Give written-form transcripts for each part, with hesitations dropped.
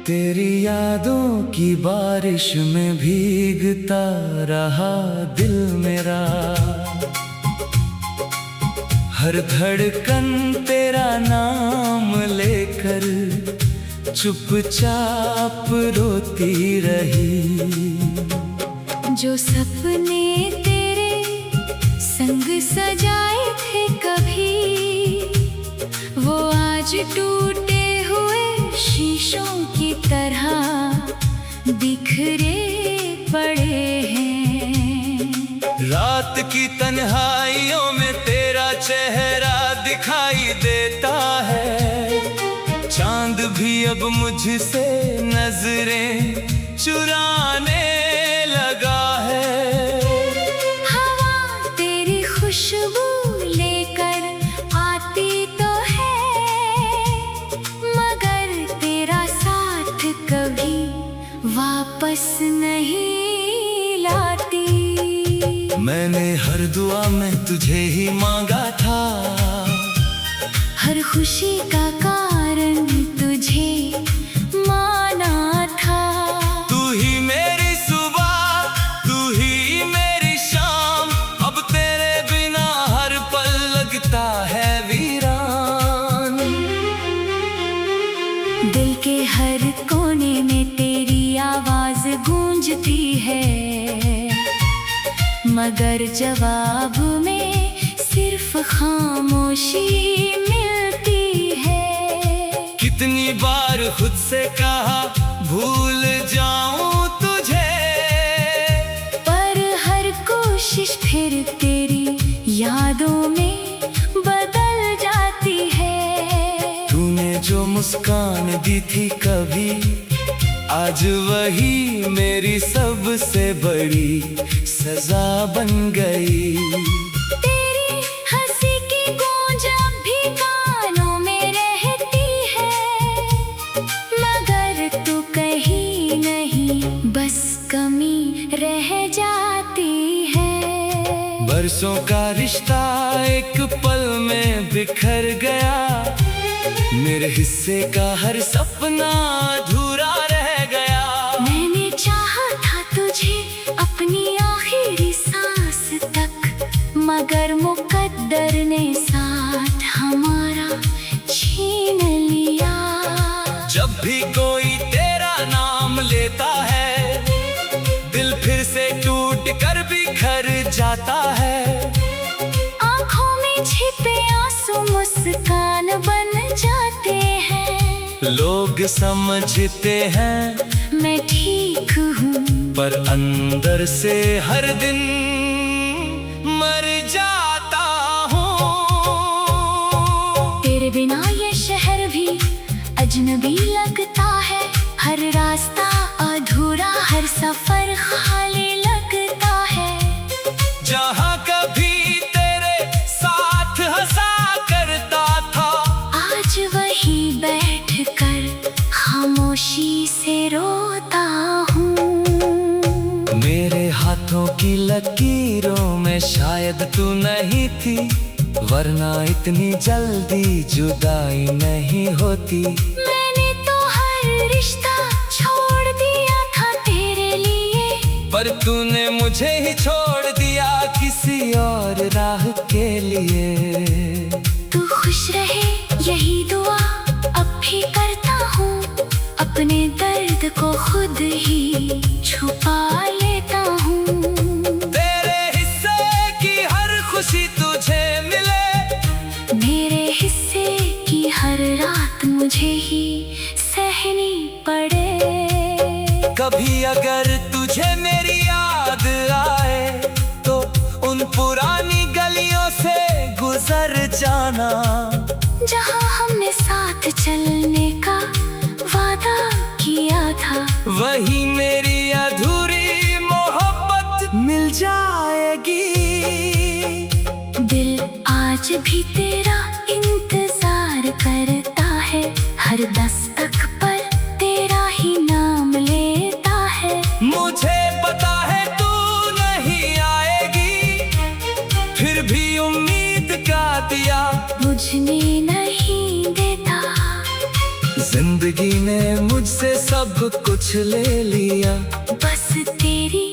तेरी यादों की बारिश में भीगता रहा दिल मेरा, हर धड़कन तेरा नाम लेकर चुपचाप रोती रही। जो सपने तेरे संग सजाए थे कभी, वो आज टूटे हुए शीशों की तरह बिखरे पड़े हैं। रात की तन्हाइयों में तेरा चेहरा दिखाई देता है, चांद भी अब मुझसे नजरें चुराने लगा है। हवा तेरी खुशबू लेकर आती तो है, मगर तेरा साथ कभी वापस नहीं लाती। मैंने हर दुआ में तुझे ही मांगा था, हर खुशी का कारण तुझे माना था। तू ही मेरी सुबह, तू ही मेरी शाम, अब तेरे बिना हर पल लगता है वीरान। दिल के हर कोने में तेरी आवाज गूंजती है, मगर जवाब में सिर्फ खामोशी मिलती है। कितनी बार खुद से कहा भूल जाऊं तुझे, पर हर कोशिश फिर तेरी यादों में बदल जाती है। तूने जो मुस्कान दी थी कभी, आज वही मेरी सबसे बड़ी सजा बन गई। तेरी हंसी की गूंज अब भी कानों में रहती है, मगर तू कहीं नहीं, बस कमी रह जाती है। बरसों का रिश्ता एक पल में बिखर गया, मेरे हिस्से का हर सपना अधूरा रह गया। मैंने चाहा था तुझे अपनी आखिरी सांस तक, मगर मुकद्दर ने साथ हमारा छीन लिया। जब भी कोई तेरा नाम लेता है, दिल फिर से टूट कर बिखर जाता है। आँखों में छिपे आंसू मुस्कान बन जाते हैं। लोग समझते हैं मैं ठीक हूँ, पर अंदर से हर दिन मर जाता हूँ। तेरे बिना ये शहर भी अजनबी लगता है, हर रास्ता अधूरा, हर सफर खाली लगता है। जहाँ कभी तेरे साथ हंसा करता था, आज वही बैठ कर खामोशी से रोता हूँ। मेरे हाथों की लकीरों में शायद तू नहीं थी, वरना इतनी जल्दी जुदाई नहीं होती। मैंने तो हर रिश्ता छोड़ दिया था तेरे लिए, पर तूने मुझे ही छोड़ दिया किसी और राह के लिए। तू खुश रहे यही दुआ अब भी करता हूँ, अपने दर्द को खुद ही छुपा लेता हूँ। तेरे हिस्से की हर खुशी तुझे मिले, मेरे हिस्से की हर रात मुझे ही सहनी पड़े। कभी अगर तुझे मेरी याद आए, तो उन पुरानी गलियों से गुजर जाना, जहाँ हमने साथ चलने का वादा किया था। वही मेरी अधूरी मोहब्बत मिल जाएगी। दिल आज भी तेरा इंतजार करता है, हर दस्तक पर तेरा ही नाम लेता है। मुझे पता जिंदगी ने मुझसे सब कुछ ले लिया, बस तेरी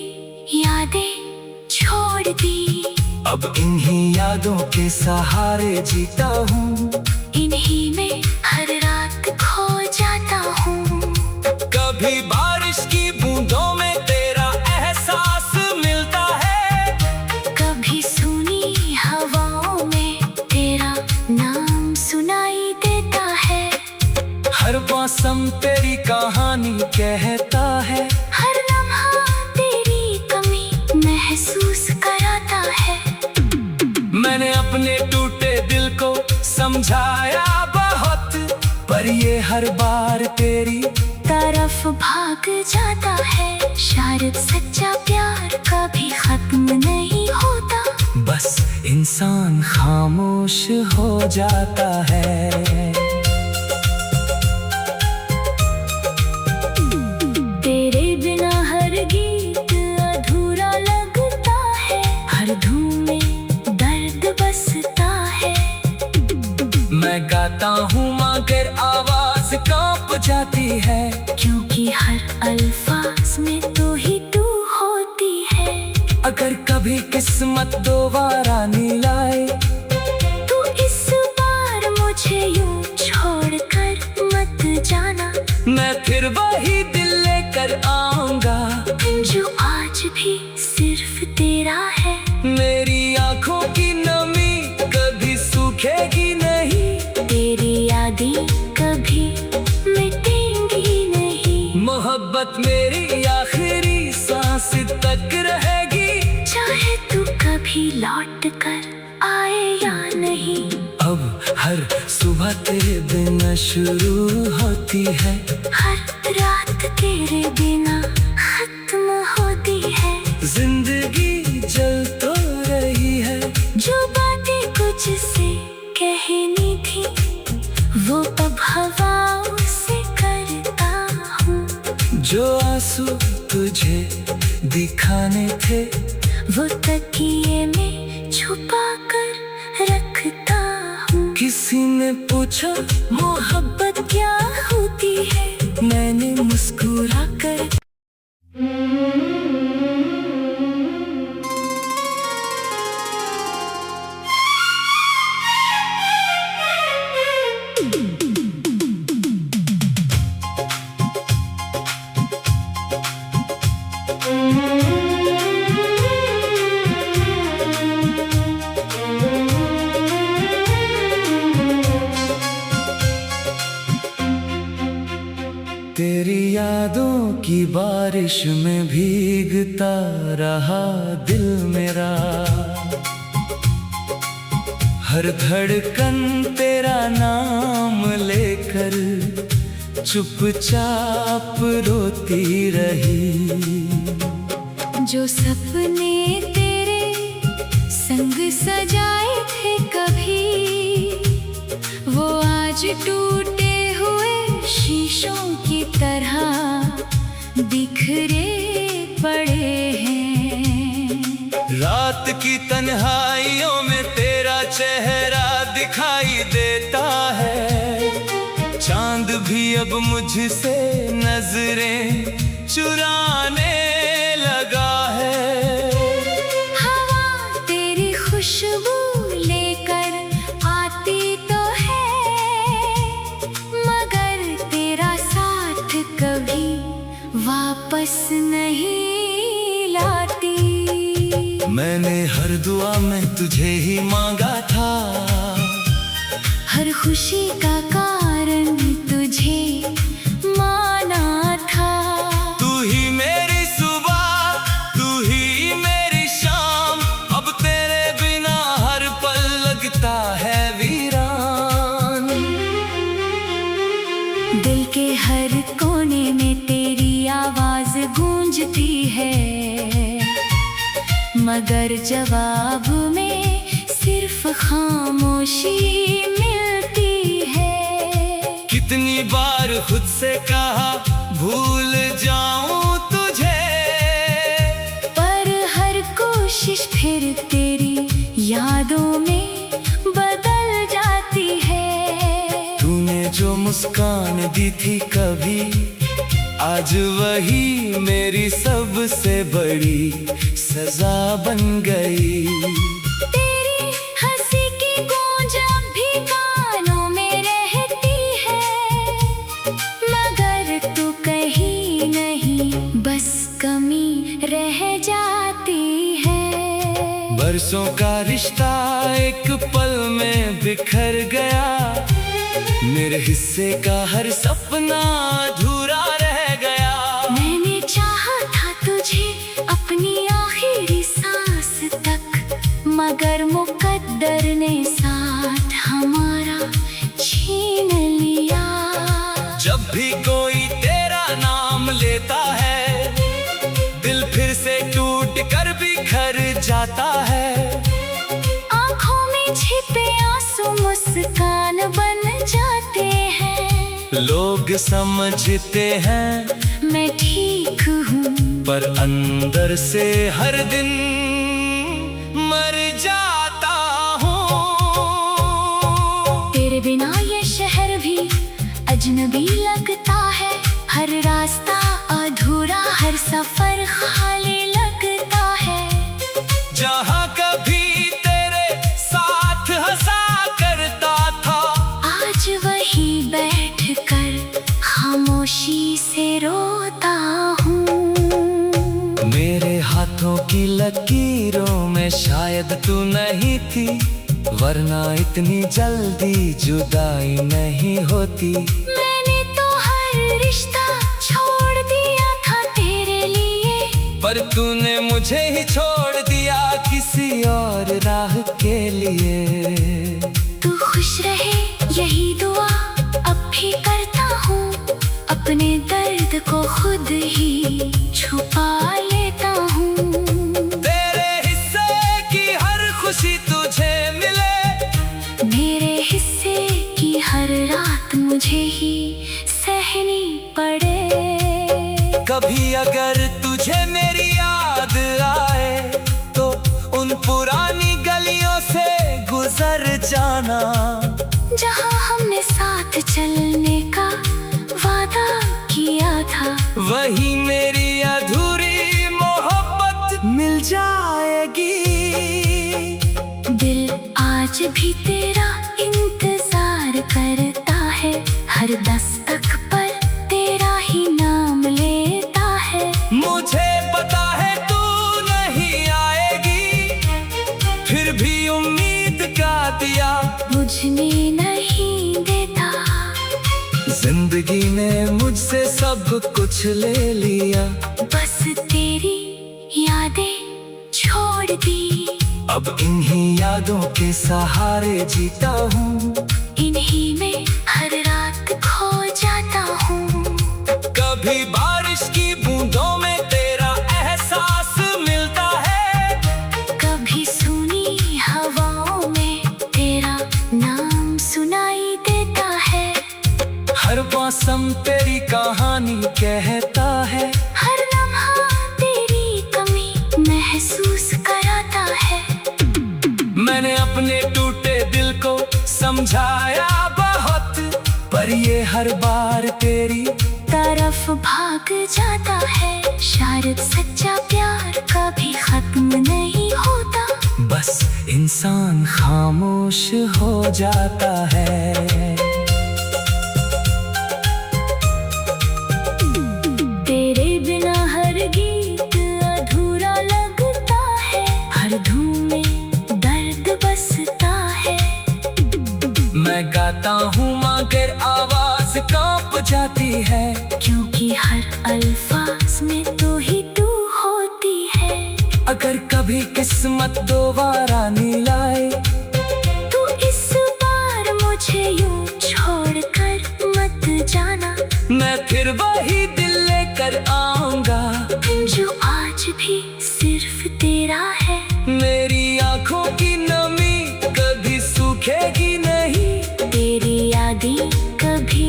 यादें छोड़ दी। अब इन्हीं यादों के सहारे जीता हूँ, इन्हीं में हर रात खो जाता हूँ। कभी बारिश की बूंदों में तेरा एहसास मिलता है, कभी सुनी हवाओं में तेरा नाम सुनाई देता है। हर मौसम तेरी कहानी कहता है, हर लम्हा तेरी कमी महसूस कराता है। मैंने अपने टूटे दिल को समझाया बहुत, पर ये हर बार तेरी तरफ भाग जाता है। शायद सच्चा प्यार कभी खत्म नहीं होता, बस इंसान खामोश हो जाता है। तेरे बिना हर गीत अधूरा लगता है, हर धूम में दर्द बसता है। मैं गाता हूँ मगर आवाज कांप जाती है, क्योंकि हर अल्फाज में तो ही तू होती है। अगर कभी किस्मत दोबारा नहीं लाए, तू इस बार मुझे यूं छोड़कर मत जाना। मैं फिर वही दिल लेकर आऊंगा, जो आज भी सिर्फ तेरा है। मेरी आंखों की नमी कभी सूखेगी नहीं, तेरी यादें कभी मिटेंगी नहीं। मोहब्बत मेरी आखिरी सांस तक रहेगी, चाहे तू कभी लौट कर आए या नहीं। अब हर सुबह तेरे बिना शुरू होती है, हर रात तेरे बिना खत्म होती है। जिंदगी जल तो रही है, जो बातें कुछ से कहनी थी वो अब हवाओं से करता हूँ। जो आंसू तुझे दिखाने थे वो तकिए में छुपा कर रखता हूँ। किसी ने पूछा मोहब्बत क्या होती है, मैंने मुस्कुरा कर तेरी यादों की बारिश में भीगता रहा दिल मेरा। हर धड़कन तेरा नाम लेकर चुपचाप रोती रही। जो सपने तेरे संग सजाए थे कभी, वो आज टूटे हुए शीशों की तरह बिखरे पड़े हैं। रात की तन्हाइयों में तेरा चेहरा दिखाई देता है, चांद भी अब मुझसे नजरें चुराने लगा है। हवा तेरी खुशबू लेकर आती तो है, मगर तेरा साथ कभी वापस नहीं लाती। मैंने हर दुआ में तुझे ही मांगा था, हर खुशी का कारण तुझे माना था। तू ही मेरी सुबह, तू ही मेरी शाम, अब तेरे बिना हर पल लगता है वीरान। दिल के हर कोने में तेरी आवाज गूंजती है, मगर जवाब में सिर्फ खामोशी मिलती है। कितनी बार खुद से कहा भूल जाऊं तुझे, पर हर कोशिश फिर तेरी यादों में बदल जाती है। तूने जो मुस्कान जाती थी कभी, आज वही मेरी सबसे बड़ी सजा बन गई। तेरी हंसी की गूंज अब भी कानों में रहती है, मगर तू कहीं नहीं, बस कमी रह जाती है। बरसों का रिश्ता एक पल में बिखर गया, मेरे हिस्से का हर सपना अधूरा रह गया। मैंने चाहा था तुझे अपनी आखिरी सांस तक, मगर मुकद्दर ने साथ हमारा छीन लिया। जब भी कोई तेरा नाम लेता है, दिल फिर से टूट कर बिखर जाता है। आँखों में छिपे आंसू मुस्कान बन जाते हैं। लोग समझते हैं मैं ठीक हूँ, पर अंदर से हर दिन मर जाता हूँ। तेरे बिना ये शहर भी अजनबी लगता है, हर रास्ता अधूरा, हर सफर खाली लगता है। जहाँ कभी तेरे साथ हंसा करता था, आज वही बैठकर खामोशी से रोता हूँ। मेरे हाथों की लकीरों में शायद तू नहीं थी, वरना इतनी जल्दी जुदाई नहीं होती। मैंने तो हर रिश्ता छोड़ दिया था तेरे लिए, पर तूने मुझे ही छोड़ दिया किसी और राह के लिए। तू खुश रहे यही दुआ अब भी करता हूँ, अपने दर्द को खुद ही छुपा लेता हूँ। तेरे हिस्से की हर खुशी तुझे मिले, मेरे हिस्से की हर रात मुझे ही सहनी पड़े। कभी अगर तुझे मेरी याद आए, तो उन पुरानी गलियों से गुजर जाना, जहाँ हमने साथ चलने का वादा किया था। वही मेरी अधूरी मोहब्बत मिल जाएगी। दिल आज भी तेरा इंतजार करता है, हर दस्तक पर तेरा ही नाम लेता है। मुझे पता है तू नहीं आएगी, फिर भी उम्मीद का दिया बुझने नहीं देता। जिंदगी ने मुझसे सब कुछ ले लिया, बस तेरी यादें छोड़ दी। अब इन्हीं यादों के सहारे जीता हूँ, इन्हीं में हर रात खो जाता हूँ। कभी बारिश की बूंदों में तेरा एहसास मिलता है, कभी सुनी हवाओं में तेरा नाम सुनाई देता है। हर मौसम तेरी कहानी कहता है, हर लम्हा तेरी कमी महसूस कराता है। मैंने अपने टूटे दिल को समझाया बहुत, पर ये हर बार तेरी तरफ भाग जाता है। शायद सच्चा प्यार कभी खत्म नहीं होता, बस इंसान खामोश हो जाता है। तेरे बिना हर गीत अधूरा लगता है, हर धूम में दर्द बसता है। मैं गाता हूँ मगर आवाज कांप जाती है, क्योंकि हर अल्फाज में तू ही तू होती है। अगर कभी किस्मत दोबारा नहीं लाए, तू इस बार मुझे यूं छोड़कर मत जाना। मैं फिर वही दिल लेकर आऊंगा, जो आज भी सिर्फ तेरा है। मेरी आंखों की नमी कभी सूखेगी नहीं, तेरी यादें कभी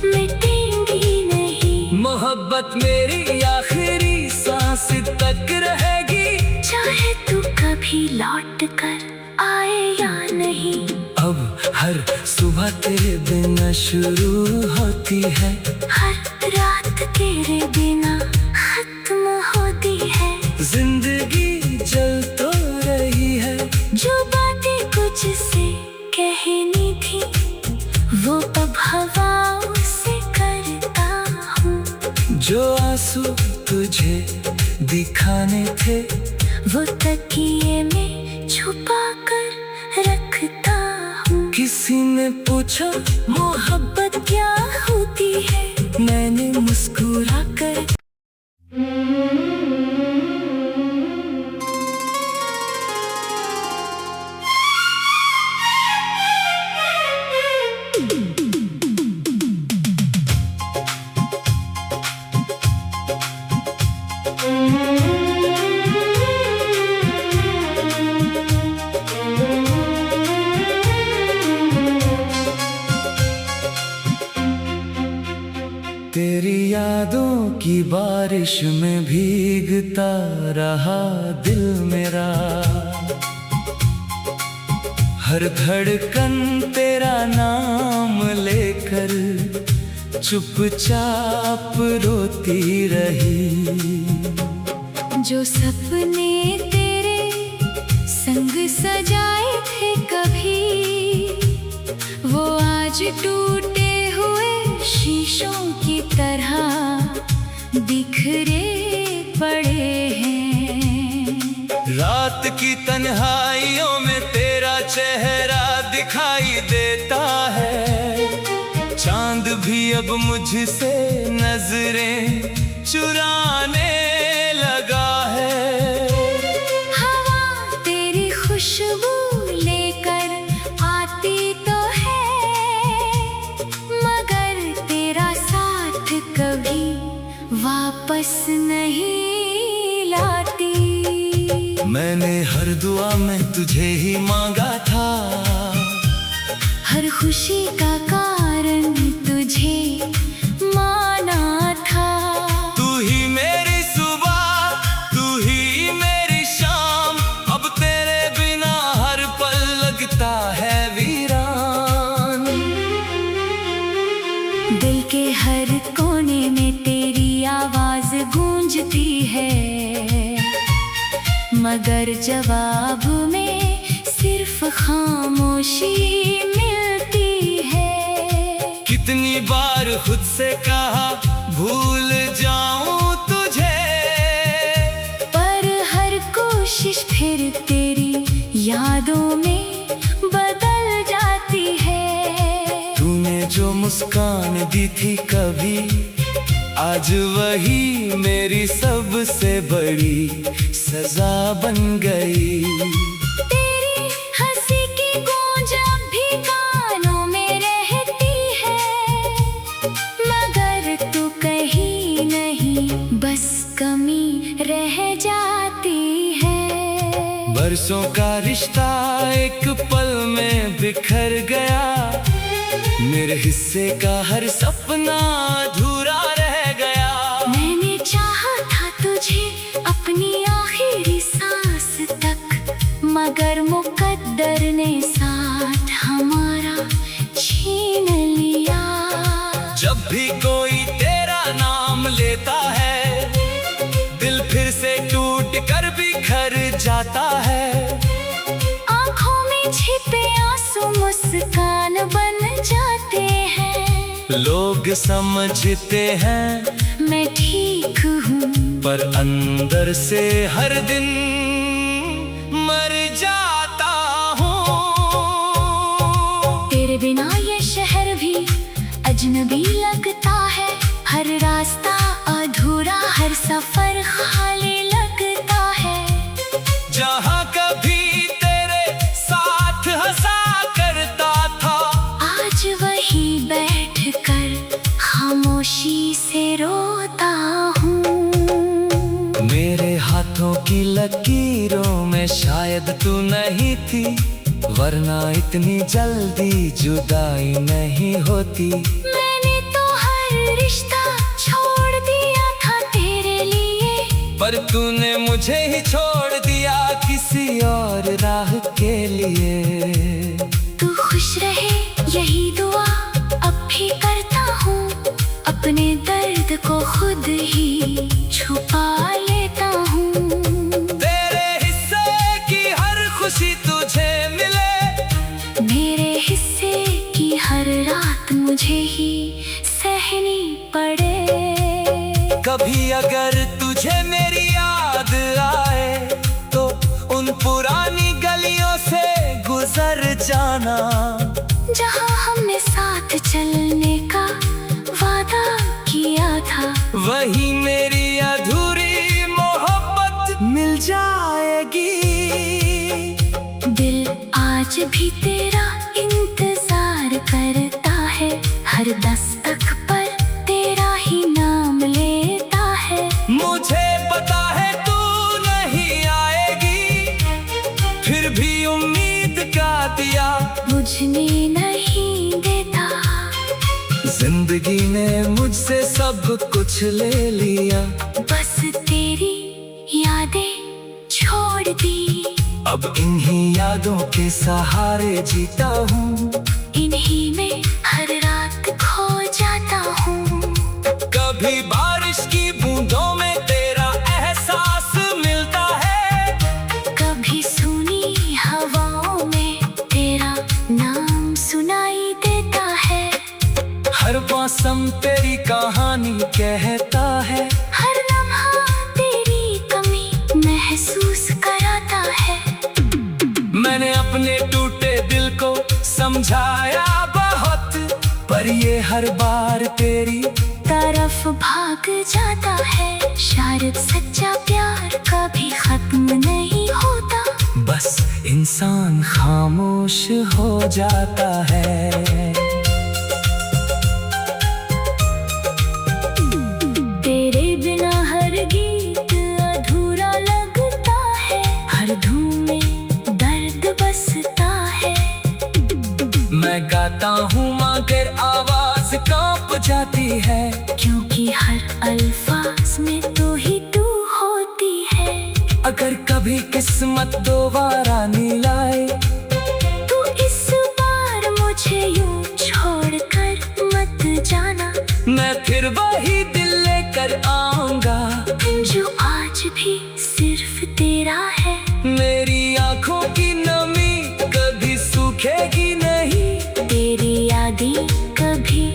मिटेंगी नहीं। मोहब्बत मेरी आखिरी सांस तक रहेगी, चाहे तू कभी लौट कर आए या नहीं। अब हर सुबह सुबह तेरे बिना शुरू होती है, हर रात तेरे बिना खत्म होती है। जिंदगी चल तो रही है, जो बातें कुछ से कहनी थी वो अब हवाओं से करता हूँ। जो आंसू तुझे दिखाने थे वो तकिए में छुपा कर रखता हूँ। किसी ने पूछा मोहब्बत क्या होती है, मैंने मुस्कुरा कर तेरी यादों की बारिश में भीगता रहा दिल मेरा। हर धड़कन तेरा नाम लेकर चुपचाप रोती रही। जो सपने तेरे संग सजाए थे कभी, वो आज टूटे हुए शीशों की तरह बिखरे पड़े हैं। रात की तन्हाइयों में तेरा चेहरा दिखाई देता है, चांद भी अब मुझसे नजरें चुराने लगा है। हवा तेरी खुशबू लेकर आती तो है, मगर तेरा साथ कभी वापस नहीं लाती। मैंने हर दुआ में तुझे ही मांगा था, हर खुशी का कारण तुझे माना था। तू ही मेरी सुबह, तू ही मेरी शाम, अब तेरे बिना हर पल लगता है वीरान। दिल के हर कोने में तेरी आवाज गूंजती है, मगर जवाब में सिर्फ खामोशी मिलती है। कितनी बार खुद से कहा भूल जाऊं तुझे, पर हर कोशिश फिर तेरी यादों में बदल जाती है। तूने जो मुस्कान दी थी कभी, आज वही मेरी सबसे बड़ी सजा बन गई। तेरी हंसी की गूंज अब भी कानों में रहती है, मगर तू कहीं नहीं, बस कमी रह जाती है। बरसों का रिश्ता एक पल में बिखर गया, मेरे हिस्से का हर सपना अधूरा रह गया। मैंने चाहा था तुझे अपनी आखिरी सांस तक, मगर मुकद्दर ने साथ हमारा छीन लिया। जब भी कोई तेरा नाम लेता है, दिल फिर से टूट कर बिखर जाता है। आँखों में छिपे आंसू मुस्कान बन जाते हैं। लोग समझते हैं मैं ठीक हूँ, पर अंदर से हर दिन मर जाता हूँ। तेरे बिना ये शहर भी अजनबी लगता है, हर रास्ता अधूरा, हर सफर खाली लगता है। जहाँ कभी तेरे साथ हंसा करता था, आज वही बैठकर खामोशी से रोता हूँ। मेरे हाथों की लकीरों में शायद तू नहीं थी, वरना इतनी जल्दी जुदाई नहीं होती। मैंने तो हर रिश्ता छोड़ दिया था तेरे लिए, पर तूने मुझे ही छोड़ दिया किसी और राह के लिए। तू खुश रहे यही दुआ अब भी करता हूँ, अपने दर्द को खुद ही छुपा लेता हूँ। तेरे हिस्से की हर खुशी तुझे मिले, मेरे हिस्से की हर रात मुझे ही सहनी पड़े। कभी अगर तुझे मेरी याद आए तो उन पुरानी गलियों से गुजर जाना, जहाँ हमने साथ चलने का वादा किया था। वही मेरी अधूरी मोहब्बत मिल जाएगी। दिल आज भी तेरा इंतजार करता है, हर दस्तक पर तेरा ही नाम लेता है। मुझे पता है तू नहीं आएगी, फिर भी उम्मीद का दिया बुझने नहीं देता। जिंदगी ने मुझसे सब कुछ ले लिया, बस तेरी यादें छोड़ दी। अब इन्हीं यादों के सहारे जीता हूँ, इन्हीं में हर रात खो जाता हूँ। कभी बारिश की बूंदों में तेरा एहसास मिलता है, कभी सुनी हवाओं में तेरा नाम सुनाई देता है। हर मौसम तेरी कहानी कहता है, हर लम्हा तेरी कमी महसूस कराता है। मैंने अपने टूटे दिल को समझाया बहुत, पर ये हर बार तेरी तरफ भाग जाता है। शायद सच्चा प्यार कभी खत्म नहीं होता, बस इंसान खामोश हो जाता है। तेरे बिना हर गीत अधूरा लगता है, हर धूम में दर्द बसता है। मैं गाता हूँ मगर आवाज कांप जाती है, क्योंकि हर अल्फाज में तू ही तू होती है। अगर कभी किस्मत दोबारा नहीं लाए तू इस बार मुझे यूं छोड़कर मत जाना, मैं फिर वही दिल लेकर आऊंगा, जो आज भी सिर्फ तेरा है। मेरी आंखों की नमी कभी सूखेगी नहीं, तेरी यादें कभी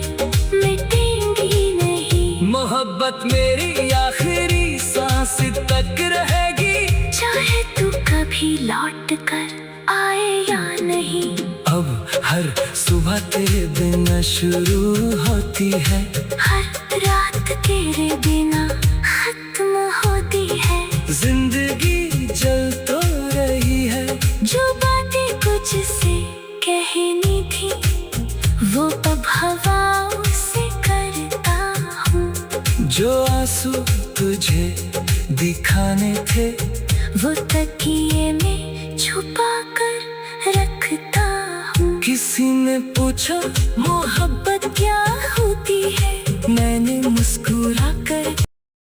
मिटेंगी नहीं। मोहब्बत मेरी आखिरी सांस तक रहेगी, चाहे तू कभी लौट कर आए या नहीं। अब हर सुबह तेरे बिना शुरू होती है, हर रात तेरे बिना खत्म होती है। जिंदगी चल तो रही है, जो बातें कुछ से कहनी थी वो अब हवाओं से करता हूँ। जो आंसू तुझे दिखाने थे वो तकिए में छुपा कर रखता हूँ। किसी ने पूछा मोहब्बत क्या होती है, मैंने मुस्कुरा कर